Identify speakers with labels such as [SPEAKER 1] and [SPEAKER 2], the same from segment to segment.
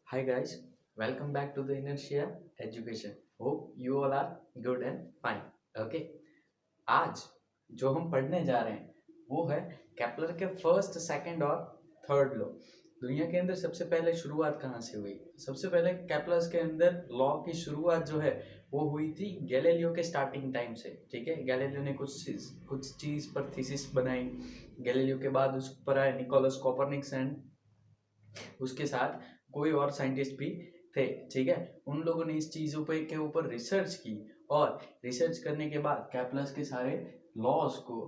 [SPEAKER 1] Hi guys, welcome back to the Inertia Education. Hope you all are good and fine. Okay, आज जो हम पढ़ने जा रहे हैं वो है केपलर के फर्स्ट, सेकंड और थर्ड लॉ। दुनिया के अंदर सबसे पहले शुरुआत कहाँ से हुई? सबसे पहले केपलर्स के अंदर लॉ की शुरुआत जो है वो हुई थी गैलीलियो के स्टार्टिंग टाइम से। ठीक है, गैलीलियो ने कुछ चीज पर थीसिस बनाई। गैलीलियो के बाद उस पर आए निकोलस कोपरनिकस एंड उसके साथ कोई और साइंटिस्ट भी थे। ठीक है, उन लोगों ने इस चीजों पे के ऊपर रिसर्च की और रिसर्च करने के बाद कैपलर्स के सारे लॉज को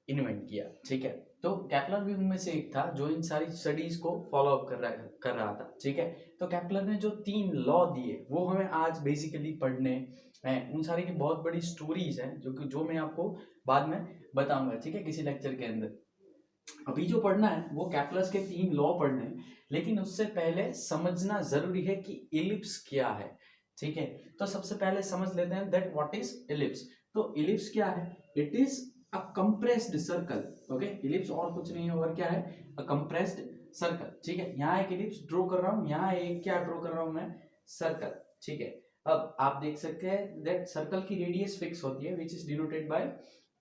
[SPEAKER 1] इन्वेंट किया। ठीक है, तो कैपलर भी उनमें से एक था जो इन सारी स्टडीज को फॉलो अप कर रहा था। ठीक है, तो कैपलर ने जो 3 लॉ दिए वो हमें आज बेसिकली पढ़ने हैं। उन सारी की बहुत बड़ी स्टोरीज हैं जो मैं आपको बाद में बताऊंगा। ठीक है, किसी लेक्चर के अंदर। अभी जो पढ़ना है वो कैपलस के 3 लॉ पढ़ने हैं, लेकिन उससे पहले समझना जरूरी है कि इलिप्स क्या है। ठीक है, तो सबसे पहले समझ लेते हैं दैट व्हाट इज इलिप्स। तो इलिप्स क्या है? It is a compressed circle. Okay, ellipse और कुछ नहीं है, और क्या है? अ कंप्रेस्ड सर्कल। ठीक है, यहाँ एक इलिप्स ड्रॉ कर रहा हूँ, यहाँ एक क्या ड्रॉ कर रहा हूँ मैं? सर्कल। ठीक है, अब आप देख सकते हैं दैट सर्कल की रेडियस फिक्स होती है which is denoted by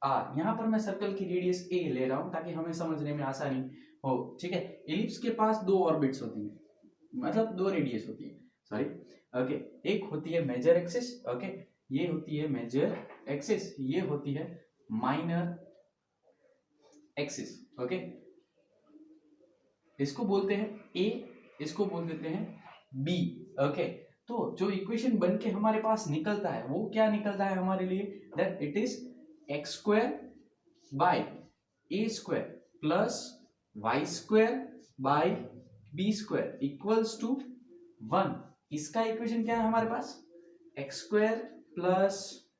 [SPEAKER 1] R. यहाँ पर मैं सर्कल की रेडियस ए ले रहा हूं ताकि हमें समझने में आसानी हो। ठीक है, इलिप्स के पास 2 ऑर्बिट्स होती हैं, मतलब 2 रेडियस होती है, सॉरी। ओके, एक होती है मेजर एक्सिस। ओके, ये होती है मेजर एक्सिस, ये होती है माइनर एक्सिस। ओके, इसको बोलते हैं ए, इसको बोल देते हैं बी। ओके, तो जो इक्वेशन बन के हमारे पास निकलता है वो क्या निकलता है हमारे लिए? That it is x square by a square plus Y square by b square equals to 1। इसका इक्वेशन क्या है हमारे पास? X square plus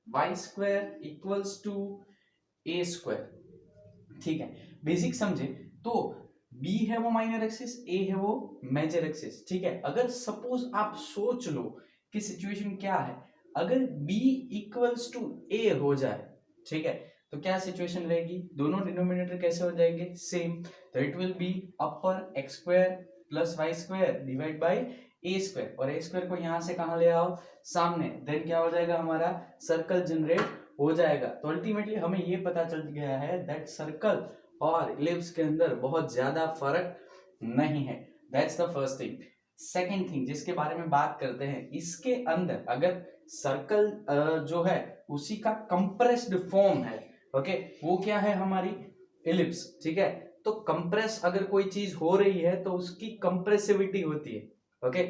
[SPEAKER 1] Y square equals to A square. ठीक है, बेसिक समझे तो बी है वो माइनर एक्सिस, ए है वो मेजर एक्सिस। ठीक है, अगर सपोज आप सोच लो कि सिचुएशन क्या है, अगर बी इक्वल्स टू ए हो जाए, ठीक है, तो क्या सिचुएशन रहेगी? दोनों डिनोमिनेटर कैसे हो जाएंगे? सेम। तो it will be upper X square plus Y square divide by A square, और ए स्क्वायर को यहां से कहां ले आओ? सामने। देन क्या हो जाएगा? हमारा सर्कल जनरेट हो जाएगा। तो अल्टीमेटली हमें ये पता चल गया है दैट सर्कल और इलिप्स के अंदर बहुत ज्यादा फर्क नहीं है। That's the first thing. Second thing जिसके बारे में बात करते हैं, इसके अंदर अगर सर्कल जो है उसी का कंप्रेस्ड फॉर्म है, ओके, वो क्या है? हमारी इलिप्स। ठीक है, तो कंप्रेस अगर कोई चीज हो रही है तो उसकी कंप्रेसिविटी होती है। ओके,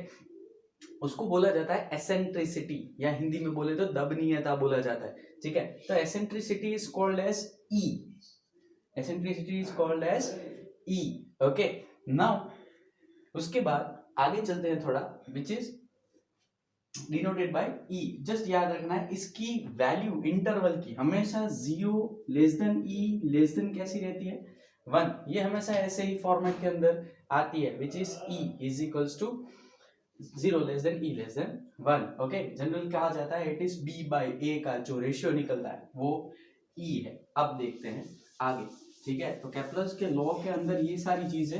[SPEAKER 1] उसको बोला जाता है एसेंट्रिसिटी, या हिंदी में बोले तो दबनीयता बोला जाता है। ठीक है, तो eccentricity is called as E. Eccentricity is called as E. Okay, now उसके बाद आगे चलते हैं थोड़ा, which is denoted by E. Just याद रखना है इसकी वैल्यू इंटरवल की हमेशा 0 less than E less than कैसी रहती है? 1। ये हमेशा ऐसे ही फॉर्मेट के अंदर आती है, which is E is equals to 0 less than E less than 1। Okay, general कहा जाता है it is B by A का जो रेशियो निकलता है वो ई है। अब देखते हैं आगे। ठीक है, तो कैपलर्स के लॉ के अंदर ये सारी चीजें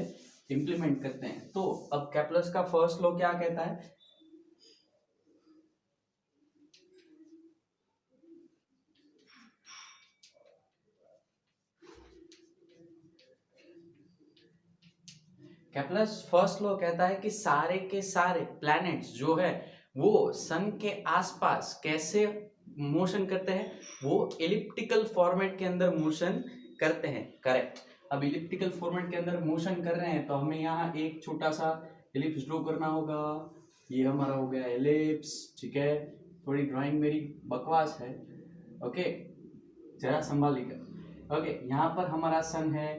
[SPEAKER 1] इंप्लीमेंट करते हैं। तो अब कैपलर्स का फर्स्ट लॉ क्या कहता है? कैपलर्स फर्स्ट लॉ कहता है कि सारे के सारे प्लैनेट्स जो है वो सन के आसपास कैसे मोशन करते हैं? वो एलिप्टिकल फॉर्मेट के अंदर मोशन करते हैं। करेक्ट। अब इलिप्टिकल फॉर्मेट के अंदर मोशन कर रहे हैं तो हमें यहाँ एक छोटा सा एलिप्स ड्रॉ करना होगा। ये हमारा हो गया एलिप्स। ठीक है, थोड़ी ड्राइंग मेरी बकवास है, ओके, जरा संभालिएगा। ओके, यहाँ पर हमारा सन है,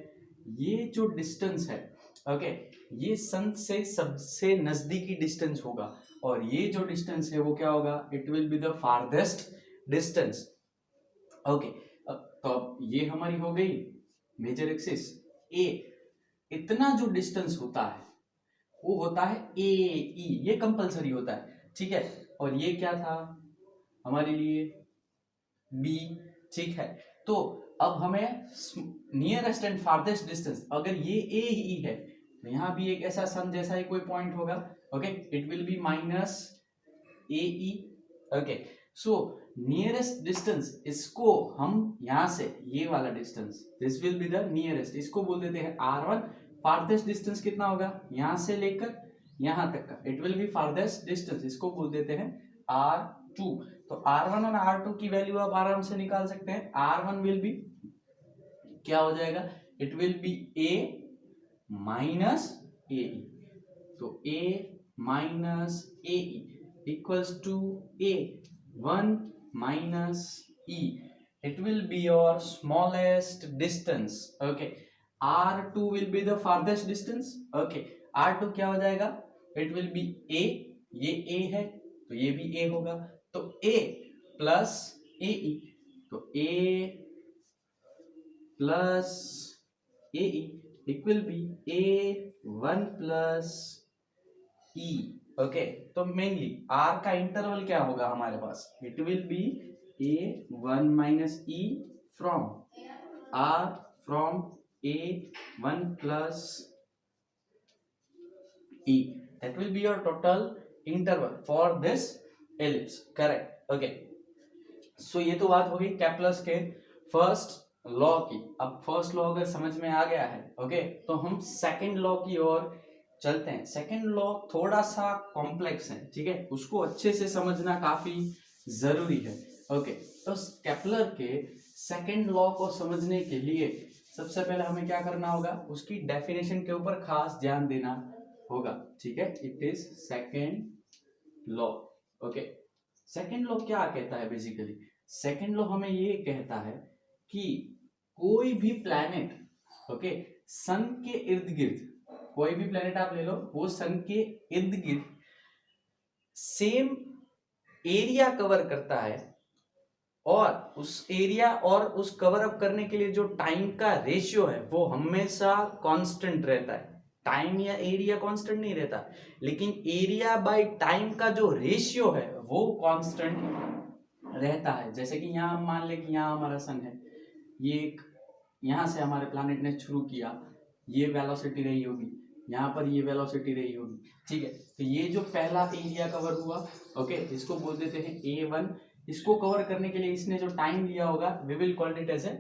[SPEAKER 1] ये जो डिस्टेंस है, ओके, ये सन से सबसे नजदीकी डिस्टेंस होगा, और ये जो डिस्टेंस है वो क्या होगा? It will be the farthest distance. Okay, तो अब ये हमारी हो गई मेजर एक्सिस। ए, इतना जो डिस्टेंस होता है वो होता है ए ई, ये कंपलसरी होता है। ठीक है, और ये क्या था हमारे लिए? बी। ठीक है, तो अब हमें नियरेस्ट एंड फारदेस्ट डिस्टेंस, अगर ये ए ही है तो यहाँ भी एक ऐसा सन जैसा ही कोई पॉइंट होगा, okay, it will be minus A E, okay. So nearest distance, इसको हम यहां से ये वाला distance, this will be the nearest, इसको बोल देते हैं R1। फारदेस्ट डिस्टेंस कितना होगा यहां से लेकर यहां तक का, it will B farthest distance, इसको बोल देते हैं R2। तो R1 और R2 की वैल्यू आप आराम से निकाल सकते हैं। R1 विल बी क्या हो जाएगा, it will be A minus a, तो A minus a equals to A1 minus E. It will be your smallest distance. Okay. R2 will be the farthest distance. Okay. R2 क्या हो जाएगा, it will be A, ये A है तो ये भी A होगा, तो A plus AE, तो A plus AE it will be A1 plus E. Okay, तो मेनली R का इंटरवल क्या होगा हमारे पास, it will be A1 minus E from R from A1 plus E, that will be your total interval for this ellipse, correct? Okay, so ये तो बात हो गई कैप्लस के फर्स्ट लॉ की। अब फर्स्ट लॉ अगर समझ में आ गया है, ओके, तो हम सेकंड लॉ की ओर चलते हैं। सेकंड लॉ थोड़ा सा कॉम्प्लेक्स है, ठीक है, उसको अच्छे से समझना काफी जरूरी है। ओके, तो केपलर के सेकंड लॉ को समझने के लिए सबसे पहले हमें क्या करना होगा, उसकी डेफिनेशन के ऊपर खास ध्यान देना होगा, ठीक है। It is second law. Okay, second law क्या कहता है, बेसिकली सेकंड लॉ हमें ये कहता है कि कोई भी प्लैनेट, ओके, सन के इर्द गिर्द, कोई भी प्लेनेट आप ले लो, वो सन के इर्द गिर्द सेम एरिया कवर करता है, और उस एरिया और उस कवर अप करने के लिए जो टाइम का रेशियो है वो हमेशा कांस्टेंट रहता है। टाइम या एरिया कांस्टेंट नहीं रहता, लेकिन एरिया बाय टाइम का जो रेशियो है वो कांस्टेंट रहता है। जैसे कि यहाँ हम मान ले कि यहाँ हमारा सन है, ये यहाँ से हमारे प्लैनेट ने शुरू किया, ये वेलोसिटी रही होगी, यहाँ पर ये वेलोसिटी रही होगी, ठीक है। तो ये जो पहला एरिया कवर हुआ, ओके, इसको बोल देते हैं A1। इसको कवर करने के लिए इसने जो टाइम लिया होगा we will call it as A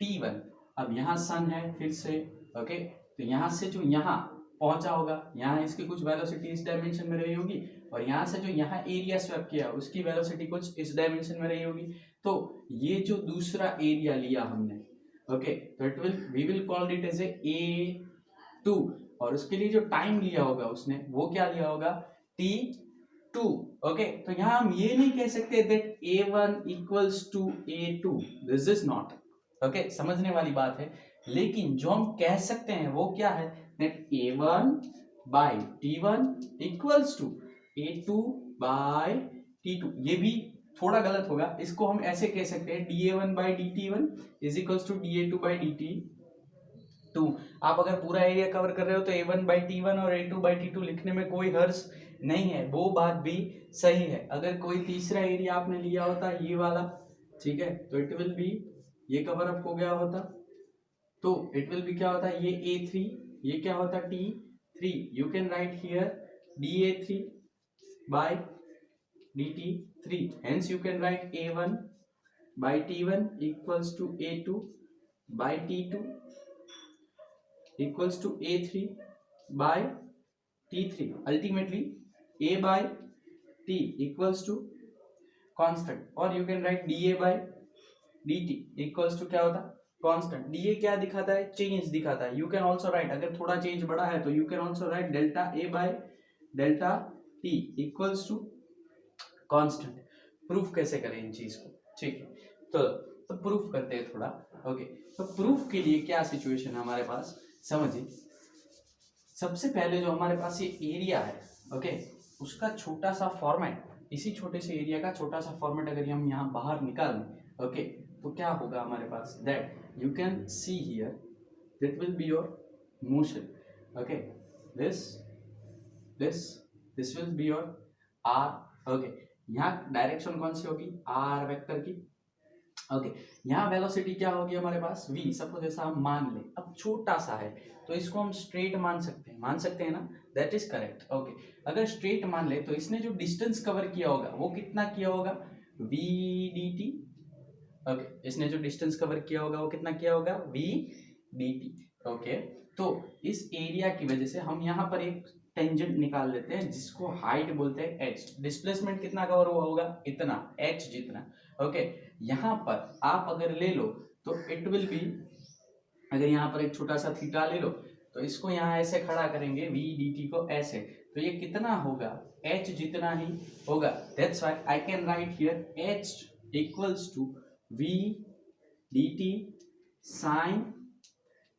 [SPEAKER 1] T1। अब यहाँ सन है फिर से, ओके, तो यहाँ से जो यहाँ पहुंचा होगा, यहाँ इसकी कुछ वेलोसिटी इस डायमेंशन में रही होगी, और यहाँ से जो यहाँ एरिया स्वैप किया उसकी वेलोसिटी कुछ इस डायमेंशन में रही होगी। तो ये जो दूसरा एरिया लिया हमने, ओके, तो it will we will call it as A2, और उसके लिए जो टाइम लिया होगा उसने वो क्या लिया होगा, T2। ओके, तो यहाँ हम ये नहीं कह सकते that A1 equals to A2, this is not, okay, समझने वाली बात है। लेकिन जो हम कह सकते हैं वो क्या है, that A1 by T1 equals to A2 by T2। ये भी थोड़ा गलत होगा, इसको हम ऐसे कह सकते हैं dA1 by dt1 is equals to dA2 by dt2। आप अगर पूरा एरिया कवर कर रहे हो तो A1 बाई T1 और A2 बाई T2 लिखने में कोई हर्ष नहीं है, वो बात भी सही है। अगर कोई तीसरा एरिया आपने लिया होता ये वाला, ठीक है, तो इट विल बी, ये कवर अप हो गया होता, तो इट विल बी क्या होता है, ये A3, ये क्या होता T3। You can write here dA3 by dt3, hence you can write A1 by T1 equals to A2 by T2 equals to A3 by T3। ultimately A by T equals to constant, or you can write dA by dt equals to क्या होता constant। dA क्या दिखाता है, change दिखाता है। you can also write, अगर थोड़ा change बड़ा है तो you can also write delta A by delta T equals to constant. Proof कैसे करें इन चीज को, ठीक है, तो प्रूफ करते हैं थोड़ा। ओके, तो प्रूफ के लिए क्या सिचुएशन है हमारे पास, समझिए। सबसे पहले जो हमारे पास ये एरिया है, ओके, उसका छोटा सा फॉर्मेट, इसी छोटे से एरिया का छोटा सा फॉर्मेट अगर हम यहाँ बाहर निकाल लें, ओके, तो क्या होगा हमारे पास, that you can see here, that will be your motion. Okay, this will be your r. Okay, यहाँ डायरेक्शन कौन सी होगी, आर वेक्टर की, ओके यहाँ वेलोसिटी क्या होगी हमारे पास v, सपोज ऐसा हम मान ले, अब छोटा सा है तो इसको हम स्ट्रेट मान सकते हैं ना, दैट इज करेक्ट। ओके अगर स्ट्रेट मान ले तो इसने जो डिस्टेंस कवर किया होगा वो कितना किया होगा, v dt। ओके इसने जो डिस्टेंस कवर किया होगा वो कितना किया होगा, v dt। ओके तो इस एरिया की वजह से हम यहाँ पर एक टेंजेंट निकाल लेते हैं जिसको हाइट बोलते हैं h। डिस्प्लेसमेंट कितना कवर हुआ होगा, इतना h जितना। ओके यहाँ पर आप अगर ले लो तो इट विल बी, अगर यहाँ पर एक छोटा सा थीटा ले लो तो इसको यहाँ ऐसे खड़ा करेंगे v dt को ऐसे, तो ये कितना होगा, h जितना ही होगा। That's why I can write here h equals to v dt sine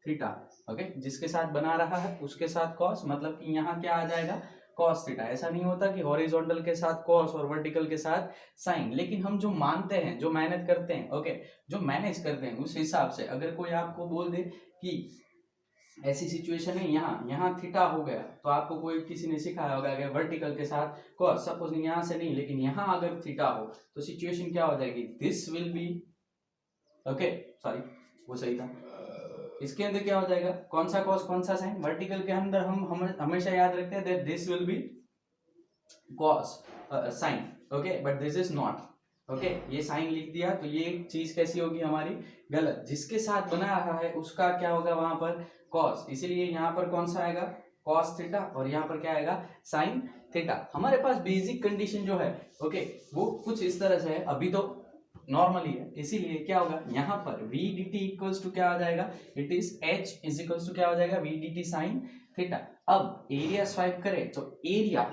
[SPEAKER 1] theta. Okay जिसके साथ बना रहा है उसके साथ कॉस, मतलब कि यहाँ क्या आ जाएगा, कॉस थीटा। ऐसा नहीं होता कि हॉरिजॉन्टल के साथ कॉस और वर्टिकल के साथ साइन, लेकिन हम जो मानते हैं, जो मेहनत करते हैं, ओके जो मैनेज करते हैं उस हिसाब से अगर कोई आपको बोल दे कि ऐसी सिचुएशन है यहाँ थीटा हो गया, तो आपको कोई किसी ने सिखाया होगा अगर वर्टिकल के साथ कॉस, सपोज यहाँ से नहीं लेकिन यहाँ अगर थीटा हो तो सिचुएशन क्या हो जाएगी, this will B, okay sorry वो सही था, इसके अंदर क्या हो जाएगा, कौन सा कॉस कौन सा साइन, वर्टिकल के अंदर हम हमेशा याद रखते हैं that this will B cos sine. Okay but this is not, okay ये साइन लिख दिया तो ये चीज कैसी होगी हमारी, गलत। जिसके साथ बना रहा है उसका क्या होगा वहां पर कॉस, इसीलिए यहाँ पर कौन सा आएगा, कॉस थीटा, और यहाँ पर क्या आएगा, साइन थीटा। हमारे पास बेसिक कंडीशन जो है ओके वो कुछ इस तरह से है, अभी तो नॉर्मली है, इसीलिए क्या होगा यहाँ पर v dt इक्वल्स टू क्या आ जाएगा, it is h is equals to क्या हो जाएगा, v dt साइन थीटा। अब एरिया स्वाइप करें तो एरिया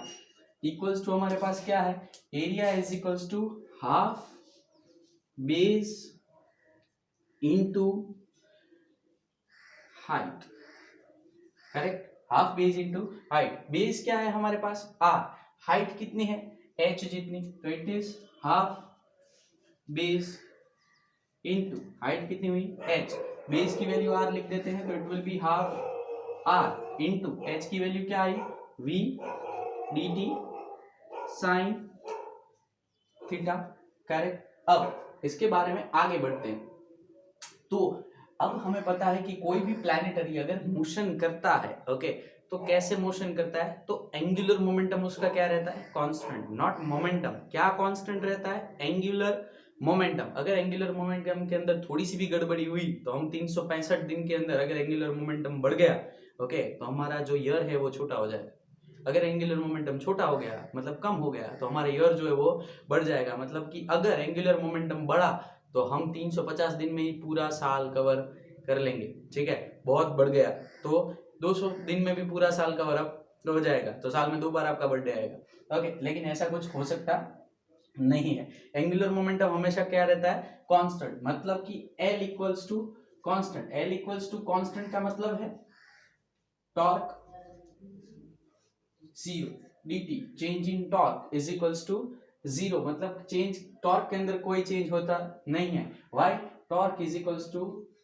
[SPEAKER 1] इक्वल्स टू हमारे पास क्या है, area is equals to half base into height, correct, half base into height. Base क्या है हमारे पास r, हाइट कितनी है h जितनी, तो it is half base into height कितनी हुई h, बेस की वैल्यू r लिख देते हैं तो it will be half r into h की वैल्यू क्या आई, v dt sine theta, correct. अब इसके बारे में आगे बढ़ते हैं। तो अब हमें पता है कि कोई भी प्लैनेटरी अगर मोशन करता है ओके तो कैसे मोशन करता है, तो एंगुलर मोमेंटम उसका क्या रहता है, कांस्टेंट, नॉट मोमेंटम। क्या कांस्टेंट रहता है, एंगुलर मोमेंटम। अगर एंगुलर मोमेंटम के अंदर थोड़ी सी भी गड़बड़ी हुई तो हम 365 दिन के अंदर अगर एंगुलर मोमेंटम बढ़ गया ओके तो हमारा जो ईयर है वो छोटा हो जाएगा। अगर एंगुलर मोमेंटम छोटा हो गया मतलब कम हो गया तो हमारा ईयर जो है वो बढ़ जाएगा। मतलब कि अगर एंगुलर मोमेंटम बढ़ा तो हम 350 दिन में ही पूरा साल कवर कर लेंगे, ठीक है। बहुत बढ़ गया तो 200 दिन में भी पूरा साल कवर अप हो जाएगा, तो साल में 2 बार आपका बर्थडे आएगा, ओके। लेकिन ऐसा कुछ हो सकता नहीं है। एंगुलर मोमेंटम हमेशा क्या रहता है, कांस्टेंट। मतलब कि L equals to constant, L equals to constant का मतलब है torque 0 dt, change in torque is equals to 0, मतलब चेंज, टॉर्क के अंदर कोई चेंज होता नहीं है। Why, torque is equals to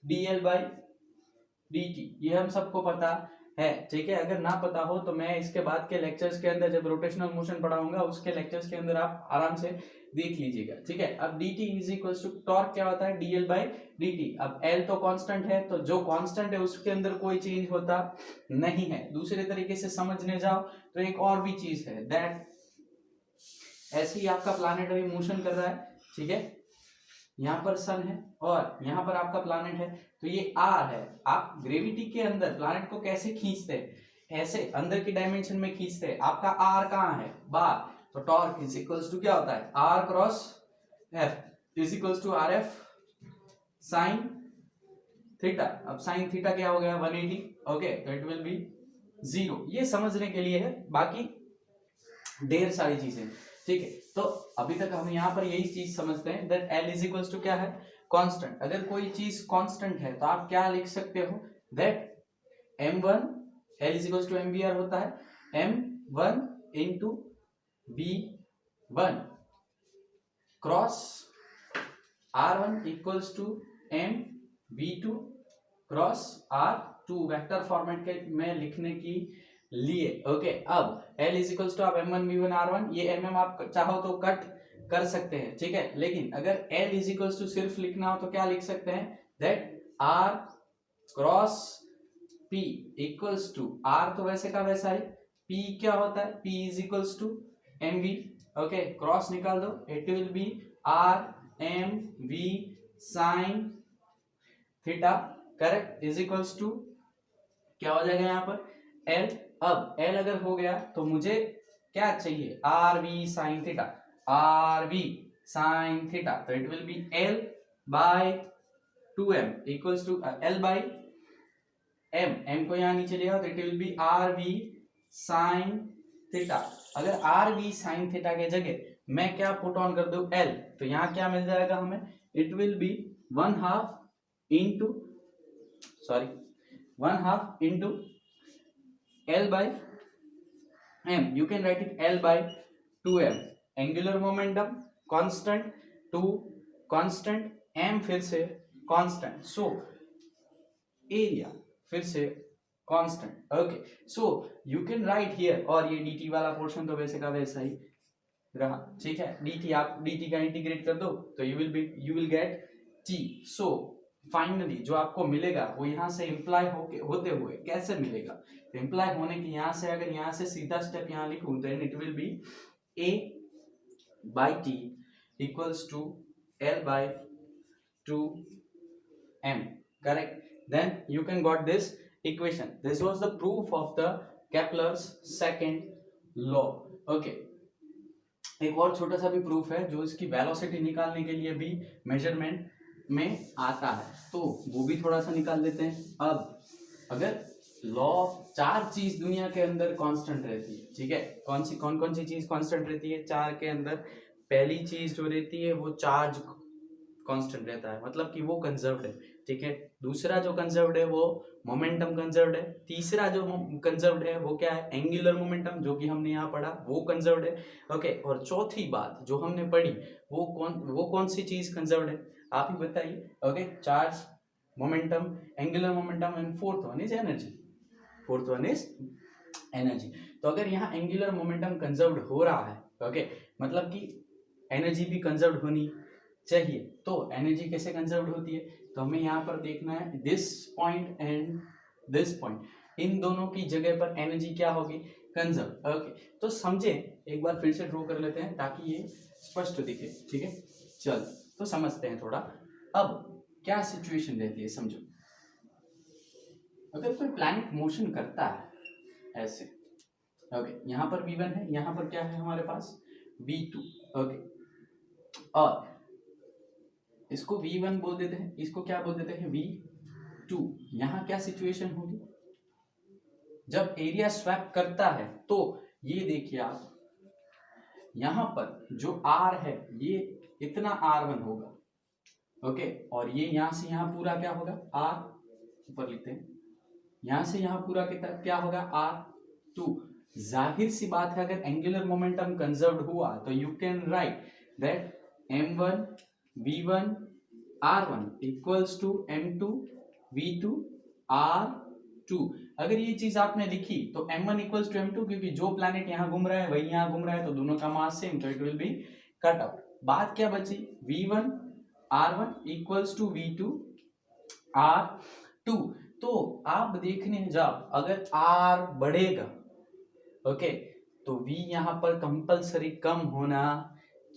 [SPEAKER 1] dl by dt, ये हम सबको पता है, ठीक है। अगर ना पता हो तो मैं इसके बाद के लेक्चर्स के अंदर जब रोटेशनल मोशन पढ़ाऊंगा उसके लेक्चर्स के अंदर आप आराम से देख लीजिएगा, ठीक है। अब dt is equals to torque क्या होता है, dl बाई dt। अब l तो कांस्टेंट है, तो जो कांस्टेंट है उसके अंदर कोई चेंज होता नहीं है। दूसरे तरीके से समझने जाओ तो एक और भी चीज है, दैट ऐसे ही आपका प्लैनेटरी मोशन कर रहा है, ठीक है। यहाँ पर सन है और यहाँ पर आपका प्लैनेट है, तो ये r है। आप ग्रेविटी के अंदर प्लैनेट को कैसे खींचते हैं, ऐसे अंदर की डायमेंशन में खींचते हैं। आपका r कहाँ है, बाहर, तो टॉर्क इज इक्वल्स टू क्या होता है, r cross f is equals to rf sine theta. अब साइन थीटा क्या हो गया 180, ओके, तो इट विल बी 0। ये समझने के लिए है, बाकी ढेर सारी चीजें, ठीक है। तो अभी तक हम यहाँ पर यही चीज समझते हैं that L is equals to क्या है, कांस्टेंट। अगर कोई चीज कांस्टेंट है तो आप क्या लिख सकते हो, that m1 L is equals to mvr होता है m1 into v1 cross r1 equals to mv2 cross r2, vector format के में लिखने की लिए, ओके। अब L इज इक्वल्स टू आप m1 v1 r1, ये mm आप चाहो तो कट कर सकते हैं, ठीक है। लेकिन अगर L इज इक्वल्स टू सिर्फ लिखना हो तो क्या लिख सकते हैं, that R cross P equals to, R तो वैसे का वैसा है, P क्या होता है, P is equals to MV, okay, cross निकाल दो, it will be RMV sine theta, correct, is equals to क्या हो जाएगा यहाँ पर L। अब L अगर हो गया तो मुझे क्या चाहिए, RV sine theta, RV sine theta, तो it will be L by 2M equals to L by M, M को यहाँ नीचे ले आओ तो it will be RV sine theta. अगर RV साइन थीटा के जगह मैं क्या पुट ऑन कर दूं L, तो यहाँ क्या मिल जाएगा हमें, it will B 1/2 into L by M, you can write it L by 2M, angular momentum constant, 2 constant, M फिर से कांस्टेंट, सो एरिया फिर से constant, okay, so you can write here, और ये dt वाला पोर्शन तो वैसे का वैसा ही रहा, ठीक है, dt आप dt का इंटीग्रेट कर दो तो you will get t। So finally जो आपको मिलेगा वो यहाँ से इंप्लाई होते हुए कैसे मिलेगा, तो इंप्लाई होने की यहाँ से, अगर यहाँ से सीधा स्टेप यहाँ लिखूं तो it will be a by t equals to L by 2M, correct, then you can got this equation. This was the proof of the Kepler's second law, okay। एक और छोटा सा भी प्रूफ है जो इसकी वेलोसिटी निकालने के लिए भी मेजरमेंट में आता है, तो वो भी थोड़ा सा निकाल देते हैं। अब अगर लॉ, चार चीज दुनिया के अंदर कांस्टेंट रहती है, ठीक है, कौन कौन सी चीज कांस्टेंट रहती है चार के अंदर, पहली चीज जो रहती है वो चार्ज कांस्टेंट रहता है, मतलब कि वो कंजर्व्ड है, ठीक है। दूसरा जो कंजर्व्ड है वो मोमेंटम कंजर्व्ड है। तीसरा जो कंजर्व्ड है वो क्या है, एंगुलर मोमेंटम, जो कि हमने यहाँ पढ़ा वो कंजर्व्ड है, ओके। और चौथी बात जो हमने पढ़ी वो कौन सी चीज कंजर्व्ड है, आप ही बताइए, okay. Charge, momentum, angular momentum, and fourth one is energy. तो अगर यहाँ एंगुलर मोमेंटम कंजर्व्ड हो रहा है, ओके, मतलब कि एनर्जी भी कंजर्व्ड होनी चाहिए। तो एनर्जी कैसे कंजर्व्ड होती है, तो हमें यहाँ पर देखना है this point and this point, इन दोनों की जगह पर एनर्जी क्या होगी, कंजर्व, ओके। तो समझे, एक बार फिर से ड्रॉ कर लेते हैं ताकि ये स्पष्ट दिखे, ठीक है। चल तो समझते हैं थोड़ा। अब क्या सिचुएशन रहती है, समझो, अगर कोई प्लैनेट मोशन करता है ऐसे, ओके, यहाँ पर V1 है, यहाँ पर क्या है हमारे पास V2, ओके, और इसको V1 बोल देते हैं, इसको क्या बोल देते हैं V2। यहाँ क्या सिचुएशन होगी, जब एरिया स्वैप करता है तो ये देखिए आप, यहाँ पर जो R है ये इतना R1 होगा, ओके, और ये यहाँ से यहाँ पूरा क्या होगा, R ऊपर लिखते हैं, यहाँ से यहाँ पूरा कितना क्या होगा, R2। जाहिर सी बात है अगर एंगुलर मोमेंटम कंजर्व्ड हुआ तो you can write that M1 V1 R1 equals to M2 V2 R2। अगर ये चीज आपने लिखी तो M1 इक्वल्स टू M2, क्योंकि जो प्लैनेट यहाँ घूम रहा है वही यहाँ घूम रहा है, तो दोनों का मास सेम, तो it will B cut out. बात क्या बची, V1 R1 equals to V2 R2। तो आप देखने जाओ, अगर R बढ़ेगा, ओके, तो V यहाँ पर कंपलसरी कम होना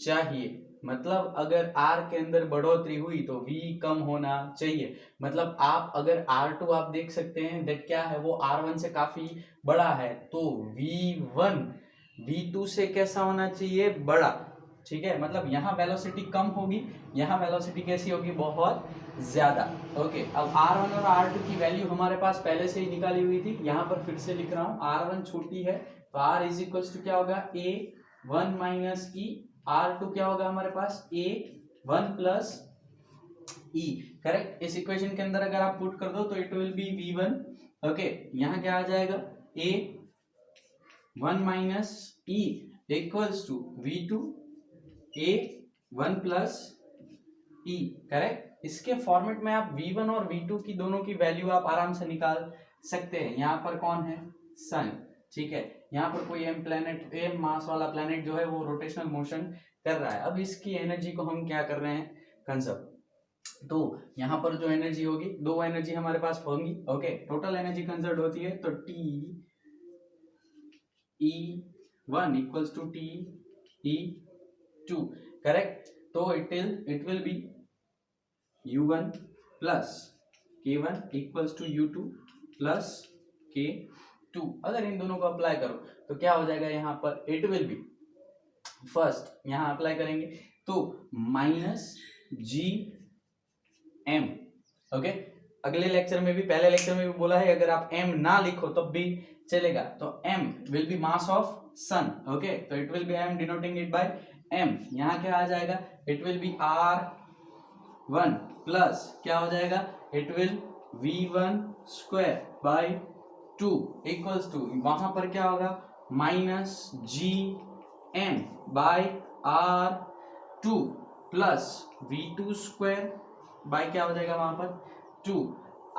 [SPEAKER 1] चाहिए, मतलब अगर R के अंदर बढ़ोतरी हुई तो V कम होना चाहिए। मतलब आप अगर R2 आप देख सकते हैं दैट क्या है, वो R1 से काफी बड़ा है, तो V1 V2 से कैसा होना चाहिए, बड़ा, ठीक है। मतलब यहाँ वेलोसिटी कम होगी, यहाँ वेलोसिटी कैसी होगी, बहुत ज्यादा, ओके। अब R1 और R2 की वैल्यू हमारे पास पहले से ही निकाली हुई थी, यहाँ पर फिर से लिख रहा हूँ, R1 छोटी है तो R इज इक्वल्स टू क्या होगा, A1 माइनस E, R2 क्या होगा हमारे पास, A1 प्लस E, करेक्ट। इस इक्वेशन के अंदर अगर आप पुट कर दो तो it will B V1, okay, यहाँ क्या आ जाएगा, A1 minus E equals to V2 A1 plus E, correct. इसके फॉर्मेट में आप V1 और V2 की दोनों की वैल्यू आप आराम से निकाल सकते हैं। यहाँ पर कौन है, सन, ठीक है। यहाँ पर कोई M मास वाला प्लैनेट जो है वो रोटेशनल मोशन कर रहा है। अब इसकी एनर्जी को हम क्या कर रहे हैं, कंजर्व। तो यहाँ पर जो एनर्जी होगी, दो एनर्जी हमारे पास होंगी, ओके, टोटल एनर्जी कंजर्व होती है तो TE1 equals to TE2, correct. तो it will be U1 plus K1 equals to U2 plus K2। अगर इन दोनों को अप्लाई करो तो क्या हो जाएगा, यहाँ पर इट विल बी, फर्स्ट यहाँ अप्लाई करेंगे तो माइनस GM, ओके। अगले लेक्चर में भी, पहले लेक्चर में भी बोला है, अगर आप M ना लिखो तब भी चलेगा, तो M will be mass of sun, okay. तो it will be, I am denoting it by M। यहाँ क्या आ जाएगा, it will B R1 plus क्या हो जाएगा, it will V1 square by 2 equals to, वहां पर क्या होगा, minus GM by R2 plus V2 square by क्या हो जाएगा वहां पर 2।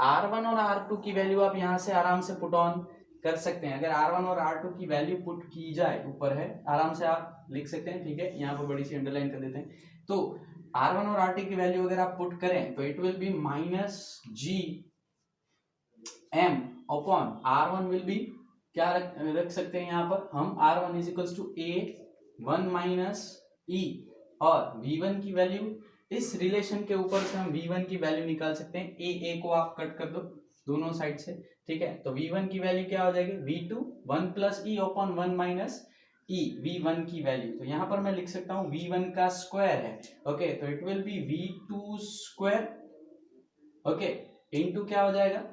[SPEAKER 1] R1 और R2 की वैल्यू आप यहां से आराम से पुट ऑन कर सकते हैं। अगर R1 और R2 की वैल्यू पुट की जाए, ऊपर है, आराम से आप लिख सकते हैं, ठीक है। यहाँ पर बड़ी सी अंडरलाइन कर देते हैं। तो R1 और R2 की वैल्यू अगर आप पुट करें तो it will be minus GM upon R1 will be क्या रख सकते हैं यहाँ पर हम, R1 is equals to A1 minus E, और V1 की वैल्यू, इस रिलेशन के ऊपर से हम V1 की वैल्यू निकाल सकते हैं। A को आप कट कर दो दोनों साइड से, ठीक है। तो V1 की वैल्यू क्या हो जाएगी, V2 1 plus E upon 1 minus E, V1 की वैल्यू। तो यहाँ पर मैं लिख सकता हूँ V1 का स्क्वायर है, ओके। तो it will be V2 square, okay, into क्या हो जाएगा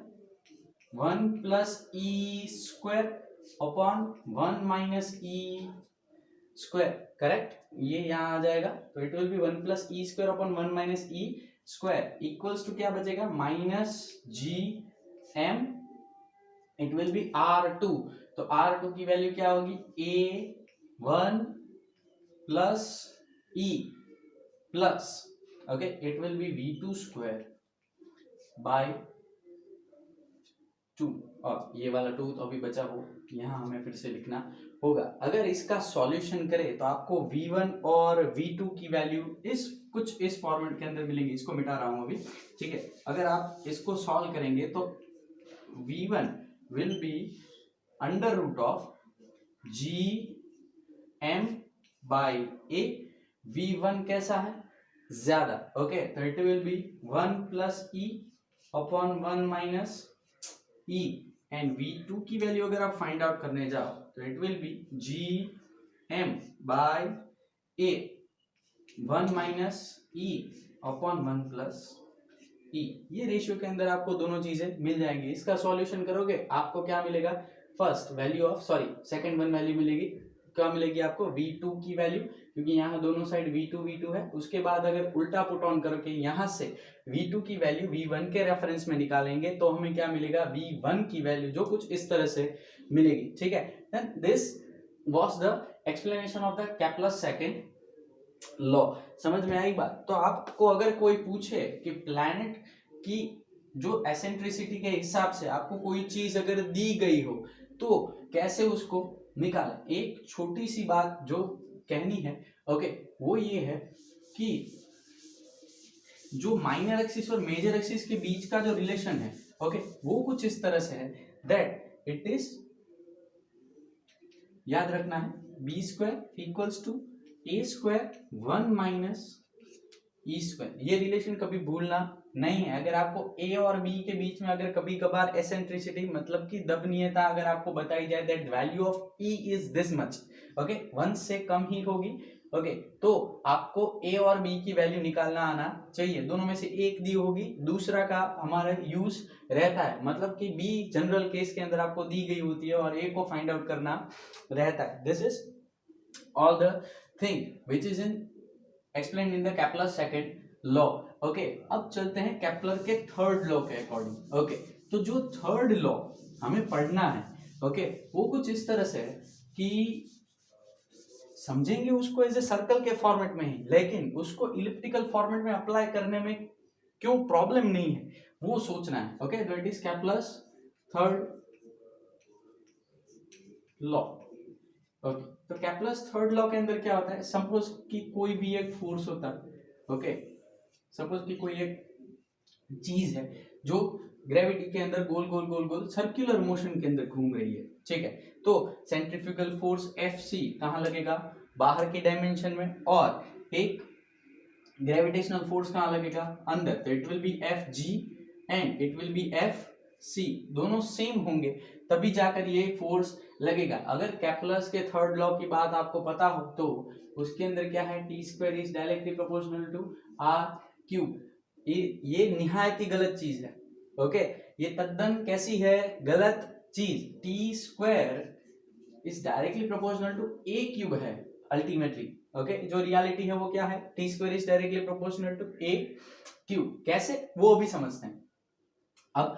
[SPEAKER 1] 1 plus E square upon 1 minus E square, correct. ये यहाँ आ जाएगा, तो it will be 1 plus E square upon 1 minus E square equals to क्या बचेगा, minus GM, it will be R2। तो R2 की वैल्यू क्या होगी, A1 plus E plus, okay, it will be V2 square by 2, और ये वाला 2 तो अभी बचा हो, यहाँ हमें फिर से लिखना होगा। अगर इसका सॉल्यूशन करें तो आपको V1 और V2 की वैल्यू कुछ इस फॉर्मेट के अंदर मिलेंगी। इसको मिटा रहा हूं अभी, ठीक है। अगर आप इसको सॉल्व करेंगे तो V1 will be under root of GM by A। V1 कैसा है, ज्यादा, ओके। तो it will be 1 plus E upon 1 minus E, and V2 की वैल्यू अगर आप फाइंड आउट करने जाओ तो it will be GM by A 1 minus E upon 1 plus E। ये रेशियो के अंदर आपको दोनों चीजें मिल जाएंगी। इसका सॉल्यूशन करोगे आपको क्या मिलेगा, first value of, sorry second one value मिलेगी, क्या मिलेगी आपको, V2 की वैल्यू, क्योंकि यहाँ दोनों साइड V2 है। उसके बाद अगर उल्टा पुट ऑन करके यहाँ से V2 की वैल्यू V1 के रेफरेंस में निकालेंगे तो हमें क्या मिलेगा, V1 की वैल्यू जो कुछ इस तरह से मिलेगी, ठीक है। Then this was the explanation of the Kepler's second law. समझ में आई बात। तो आपको अगर कोई पूछे कि प्लैनेट की जो एसेंट्रिसिटी के हिसाब से आपको कोई चीज अगर दी गई हो तो कैसे उसको निकालें, एक छोटी सी बात जो कहनी है, ओके, वो ये है कि जो माइनर एक्सिस और मेजर एक्सिस के बीच का जो रिलेशन है, ओके, वो कुछ इस तरह से है दैट इट इज, याद रखना है, B square equals to A square 1 minus E square. ये रिलेशन कभी भूलना नहीं है। अगर आपको ए और बी के बीच में अगर कभी कभार एसेंट्रिसिटी मतलब कि दबनीयता अगर आपको बताई जाए that value of E is this much, okay, 1 से कम ही होगी, ओके, तो आपको ए और बी की वैल्यू निकालना आना चाहिए। दोनों में से एक दी होगी, दूसरा का हमारा यूज रहता है, मतलब कि बी जनरल केस के अंदर आपको दी गई होती है और ए को फाइंड आउट करना रहता है। This is all the thing which is in explain in the Kepler's second law, okay. अब चलते हैं केपलर के थर्ड लॉ के अकॉर्डिंग, ओके। तो जो थर्ड लॉ हमें पढ़ना है, ओके, वो कुछ इस तरह से है कि समझेंगे उसको एज ए सर्कल के फॉर्मेट में ही, लेकिन उसको इलिप्टिकल फॉर्मेट में अप्लाई करने में क्यों प्रॉब्लम नहीं है वो सोचना है, ओके। तो it is Kepler's third law, okay. तो कैप्लस थर्ड लॉ के अंदर क्या होता है, सपोज कि कोई भी एक फोर्स होता है, ओके, सपोज कि कोई एक चीज है जो ग्रेविटी के अंदर गोल गोल गोल गोल सर्कुलर मोशन के अंदर घूम रही है, ठीक है, तो सेंट्रीफ्यूगल फोर्स Fc कहाँ लगेगा, बाहर के डायमेंशन में, और एक ग्रेविटेशनल फोर्स कहाँ लगेगा, अंदर, तो it will B Fg and it will B Fc, दोनों सेम होंगे तभी जाकर ये फोर्स लगेगा। अगर कैप्लस के थर्ड लॉ की बात आपको पता हो तो उसके अंदर क्या है, T square is directly proportional to R cube. ये निहायत ही गलत चीज है, ओके, ये तद्दन कैसी है, गलत चीज। T square is directly proportional to A cube है अल्टीमेटली, ओके, जो रियलिटी है वो क्या है, T square is directly proportional to A cube. कैसे, वो भी समझते हैं। अब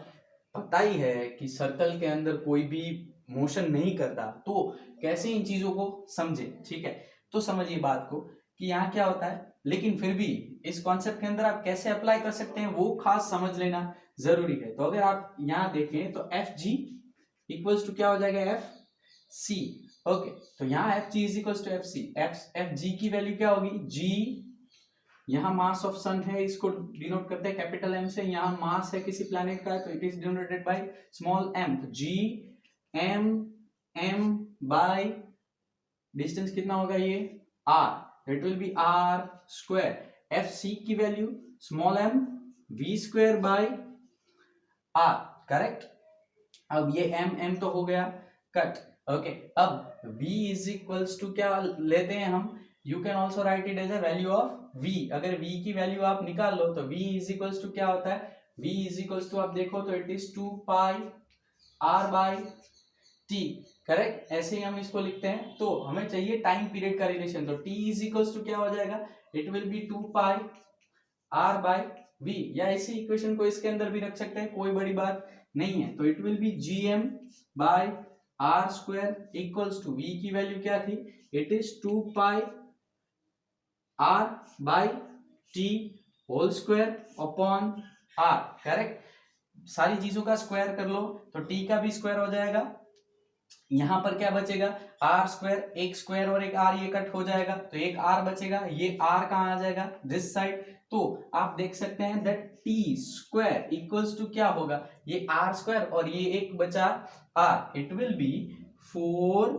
[SPEAKER 1] पता ही है कि सर्कल के अंदर कोई भी मोशन नहीं करता, तो कैसे इन चीजों को समझे, ठीक है, तो समझिए बात को कि यहाँ क्या होता है, लेकिन फिर भी इस कॉन्सेप्ट के अंदर आप कैसे अप्लाई कर सकते हैं वो खास समझ लेना जरूरी है। तो अगर आप यहाँ देखें तो एफ जी इक्वल्स टू क्या हो जाएगा, एफ सी, ओके, तो यहाँ F G is equals to F C, F G की वैल्यू क्या होगी, जी, यहाँ मास ऑफ सन है, इसको डिनोट करते हैं कैपिटल एम से, यहाँ मास है किसी प्लैनेट का तो it is denoted by small m, G m m by distance कितना होगा ये r, it will be r square, F C की value small m v square by r, correct. अब ये एम एम तो हो गया कट, ओके, अब v इज इक्वल्स टू क्या लेते हैं हम, you can also write it as a value of v, अगर v की वैल्यू आप निकाल लो तो v इज इक्वल्स टू क्या होता है, v इज इक्वल्स टू आप देखो तो it is 2 pi r by t, correct, ऐसे ही हम इसको लिखते हैं। तो हमें चाहिए टाइम पीरियड का रिलेशन, तो t इज इक्वल्स टू क्या हो जाएगा, it will be 2 pi r by v, या इसी इक्वेशन को इसके अंदर भी रख सकते हैं, कोई बड़ी बात नहीं है, तो it will be gm by R square equals to v की वैल्यू क्या थी, it is 2 pi r by t whole square upon r, correct. सारी चीजों का स्क्वायर कर लो तो t का भी स्क्वायर हो जाएगा, यहां पर क्या बचेगा, आर स्क्वायर, एक स्क्वायर और एक आर ये कट हो जाएगा तो एक आर बचेगा, ये आर कहां आ जाएगा, दिस साइड, तो आप देख सकते हैं that T square equals to क्या होगा, ये आर स्क्वायर और ये एक बचा R, it will be 4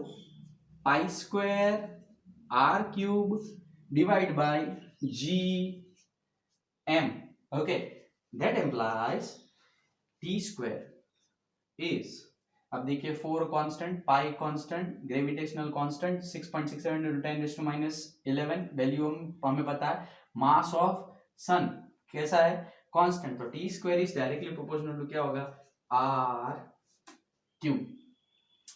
[SPEAKER 1] pi square R cube divide by G M, okay, that implies T square is, अब देखिए 4 constant, pi constant, gravitational constant 6.67 into 10⁻11, value हमें पता है, मास ऑफ सन कैसा है, कांस्टेंट, तो T square is directly proportional to क्या होगा, आर क्यूब।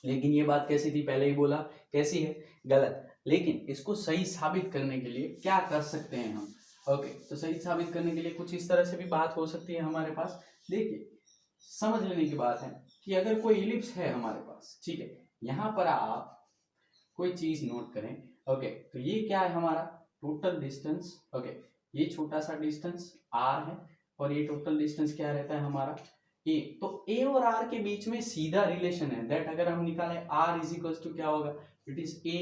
[SPEAKER 1] लेकिन ये बात कैसी थी, पहले ही बोला कैसी है, गलत, लेकिन इसको सही साबित करने के लिए क्या कर सकते हैं हम, ओके, तो सही साबित करने के लिए कुछ इस तरह से भी बात हो सकती है हमारे पास। देखिए समझ लेने की बात है कि अगर कोई इलिप्स है हमारे पास, ठीक है, यहां पर आप कोई चीज नोट करें, ओके, तो ये क्या है हमारा टोटल डिस्टेंस, ओके, ये छोटा सा डिस्टेंस r है और ये टोटल डिस्टेंस क्या रहता है हमारा a, तो a और r के बीच में सीधा रिलेशन है, दैट अगर हम निकालें r इज इक्वल्स टू क्या होगा, it is a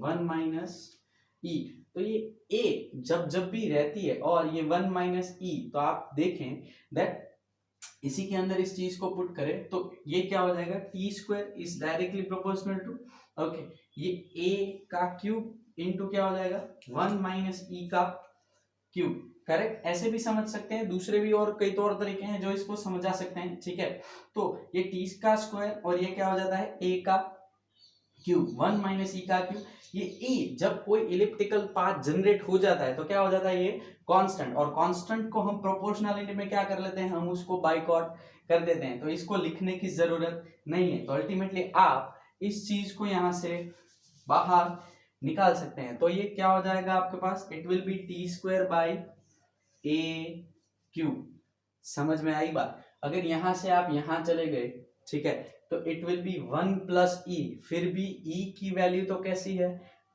[SPEAKER 1] 1 minus e, तो ये a जब भी रहती है और ये 1 माइनस e, तो आप देखें दैट इसी के अंदर इस चीज को पुट करें तो ये क्या हो जाएगा, T square is directly proportional to, okay, ये a का क्यूब इनटू क्या हो जाएगा 1 माइनस e का क्यूब, करेक्ट, ऐसे भी समझ सकते हैं, दूसरे भी और कई तौर तरीके हैं जो इसको समझा सकते हैं, ठीक है, तो ये टी का स्क्वायर और ये क्या हो जाता है a का क्यूब 1 माइनस e का क्यूब, ये e जब कोई इलिप्टिकल पाथ जनरेट हो जाता है तो क्या हो जाता है, ये कांस्टेंट, और कांस्टेंट को हम प्रोपोर्शनलिटी में क्या कर लेते हैं, हम उसको बाइकआउट कर देते हैं, तो इसको लिखने की जरूरत नहीं है, तो अल्टीमेटली आप इस चीज को यहां से बाहर निकाल सकते हैं, तो ये क्या हो जाएगा आपके पास, it will be T square by a cube. समझ में आई बात, अगर यहां से आप यहां चले गए, ठीक है, तो इट विल बी 1 प्लस ई, फिर भी ई की वैल्यू तो कैसी है,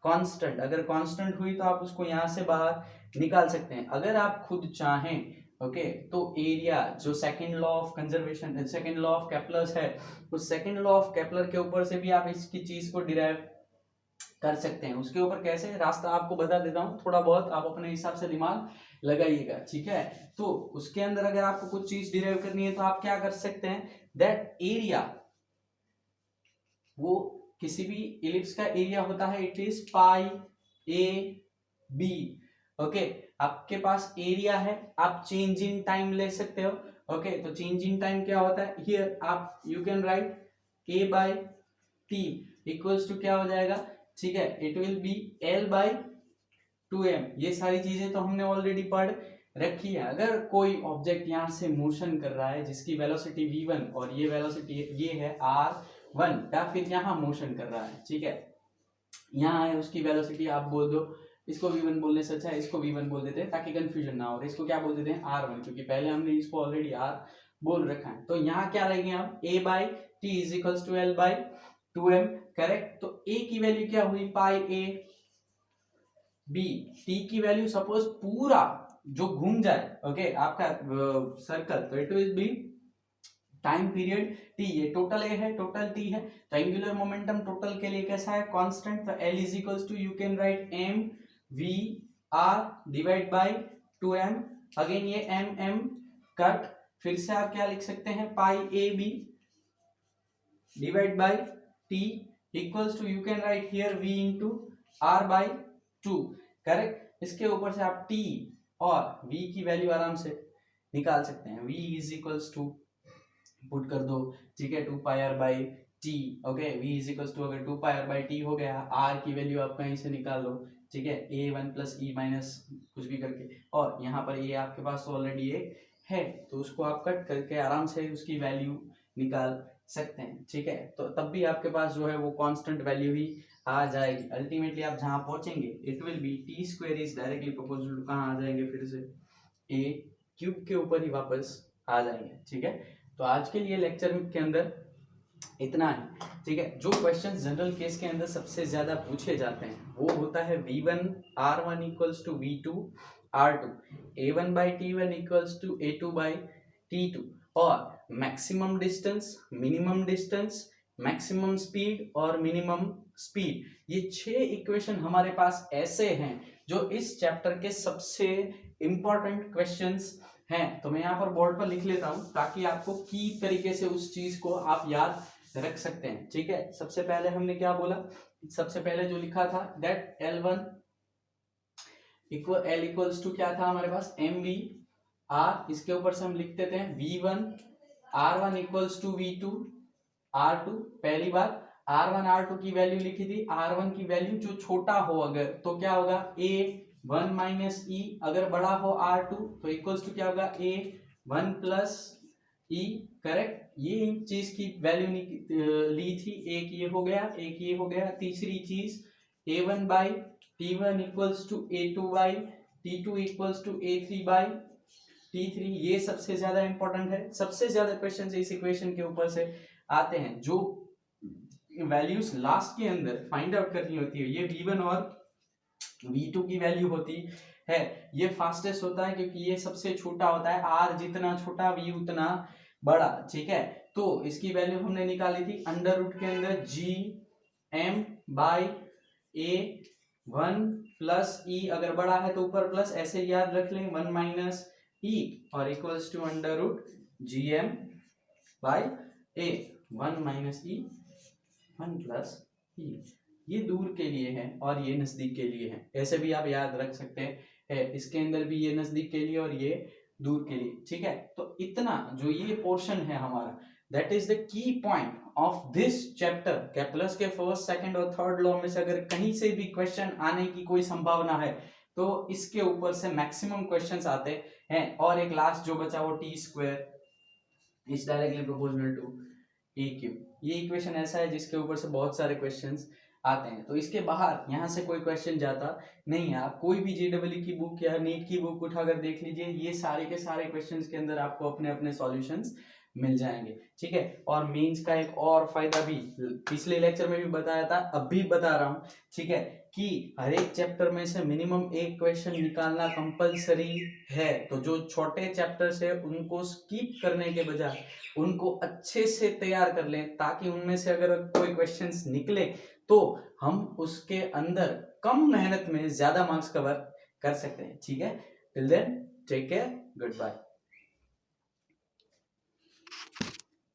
[SPEAKER 1] कांस्टेंट, अगर कांस्टेंट हुई तो आप उसको यहां से बाहर निकाल सकते हैं। अगर आप खुद चाहें, ओके, तो एरिया जो second law of conservation, second law of Kepler है, उस सेकंड लॉ ऑफ केपलर के ऊपर से भी आप इसकी चीज को डिराइव कर सकते हैं। उसके ऊपर कैसे रास्ता आपको बता देता हूँ, थोड़ा बहुत आप अपने हिसाब से दिमाग लगाइएगा, ठीक है। तो उसके अंदर अगर आपको कुछ चीज डिराइव करनी है तो आप क्या कर सकते हैं, दैट एरिया, वो किसी भी इलिप्स का एरिया होता है, it is pi A B. Okay, आपके पास एरिया है, आप चेंज इन टाइम ले सकते हो। ओके, तो चेंज इन टाइम क्या होता है, हियर आप you can write A by T equals to क्या हो जाएगा, ठीक है, it will be L by 2m। ये सारी चीजें तो हमने ऑलरेडी पढ़ रखी है। अगर कोई ऑब्जेक्ट यहाँ से मोशन कर रहा है जिसकी वेलोसिटी v1 और ये वेलोसिटी ये है r1, या फिर यहाँ मोशन कर रहा है, ठीक है, यहाँ है उसकी वेलोसिटी, आप बोल दो इसको v1 बोलने से अच्छा है इसको v1 बोल देते हैं ताकि कंफ्यूजन ना हो, इसको क्या बोल देते हैं r1, क्योंकि पहले हमने इसको ऑलरेडी r बोल रखा है। तो यहाँ क्या रहेंगे हम, a by T is equals to L by 2m, correct. तो a की वैल्यू क्या हुई, पाई a बी, टी की वैल्यू सपोज पूरा जो घूम जाए, ओके, आपका सर्कल, तो it will be time period T, ये टोटल ए है, टोटल टी है, तो एंगुलर मोमेंटम टोटल के लिए कैसा है, कांस्टेंट, तो L is equals to you can write m v r divide by 2m, again ये एम एम कट, फिर से आप क्या लिख सकते हैं, pi A b divide by T equals to you can write here v into r by 2, correct. इसके ऊपर से आप t और v की वैल्यू आराम से निकाल सकते हैं, v is equals to put कर दो, ठीक है, 2 pi r by T, okay, v is equals to अगर 2 पाई आर बाई टी हो गया, r की वैल्यू आप कहीं से निकाल लो, ठीक है, a1 प्लस e माइनस कुछ भी करके, और यहाँ पर ये आपके पास तो ऑलरेडी ये है, तो उसको आप कट करके आराम से उसकी वैल्यू निकाल सकते हैं, ठीक है। तो तब भी आपके पास जो है वो कांस्टेंट वैल्यू ही आ जाएगी। अल्टीमेटली आप जहां पहुंचेंगे it will be T square is directly proportional to कहां आ जाएंगे, फिर से ए क्यूब के ऊपर ही वापस आ जाएंगे, ठीक है। तो आज के लिए लेक्चर के अंदर इतना है, ठीक है। जो क्वेश्चन जनरल केस के अंदर सबसे ज्यादा पूछे जाते हैं वो होता है v1 r1 equals to v2 r2, a1 by t1 equals to a2 by t2, और maximum distance, minimum distance, maximum speed और मिनिमम स्पीड, ये 6 इक्वेशन हमारे पास ऐसे हैं जो इस चैप्टर के सबसे इंपॉर्टेंट क्वेश्चंस हैं। तो मैं यहाँ पर बोर्ड पर लिख लेता हूं ताकि आपको की तरीके से उस चीज को आप याद रख सकते हैं, ठीक है। सबसे पहले हमने क्या बोला, सबसे पहले जो लिखा था that L1 equal L equals to क्या था हमारे पास, mv r, इसके ऊपर से हम लिख देते हैं v1 r1 equals to v2 r2, पहली बात r1 r2 की वैल्यू लिखी थी, r1 की वैल्यू जो छोटा हो अगर तो क्या होगा a1 माइनस e, अगर बड़ा हो r2 तो इक्वल्स टू क्या होगा a1 प्लस e, करेक्ट। ये चीज की वैल्यू ली थी, एक ये हो गया, एक ये हो गया। तीसरी चीज a1 by t1 equals to a2 by t2 equals to a3 by t3, ये सबसे ज्यादा इंपॉर्टेंट है। सबसे ज्यादा क्वेश्चन इस इक्वेशन के ऊपर से आते हैं, जो वैल्यूज लास्ट के अंदर फाइंड आउट करनी होती है, ये v1 और v2 की वैल्यू होती है। ये फास्टेस्ट होता है क्योंकि ये सबसे छोटा होता है, r जितना छोटा v उतना बड़ा, ठीक है। तो इसकी वैल्यू हमने निकाली थी अंडर रूट के अंदर g m by a1 plus e, अगर बड़ा है तो ऊपर प्लस, ऐसे याद रख लें, 1 माइनस e और equals to under root gm by a, 1 minus e 1 plus e, ये दूर के लिए है और ये नजदीक के लिए है, ऐसे भी आप याद रख सकते हैं। इसके अंदर भी ये नजदीक के लिए और ये दूर के लिए, ठीक है। तो इतना जो ये पोर्शन है हमारा, that is the key point of this chapter. Calculus के फर्स्ट, सेकंड और थर्ड लॉ में से अगर कहीं से भी क्वेश्चन आने की कोई संभावना है तो इसके ऊपर से मैक्सिमम क्वेश्चंस आते हैं। और एक लास्ट जो बचा वो T square is directly proportional to A cube, ये इक्वेशन ऐसा है जिसके ऊपर से बहुत सारे क्वेश्चंस आते हैं। तो इसके बाहर यहाँ से कोई क्वेश्चन जाता नहीं है। आप कोई भी जेडब्ल्यू की बुक या नीट की बुक उठाकर देख लीजिए, ये सारे के सारे क्वेश्चंस के अंदर आपको अपने अपने सॉल्यूशंस मिल जाएंगे, ठीक है। और मेंस का एक और फायदा भी पिछले लेक्चर में भी बताया था, अब भी बता रहा हूँ, ठीक है, कि हर एक चैप्टर में से मिनिमम एक क्वेश्चन निकालना कंपलसरी है। तो जो छोटे चैप्टर्स है उनको स्किप करने के बजाय उनको अच्छे से तैयार कर लें, ताकि उनमें से अगर कोई क्वेश्चंस निकले तो हम उसके अंदर कम मेहनत में ज्यादा मार्क्स कवर कर सकते हैं, ठीक है। Till then take care, good bye.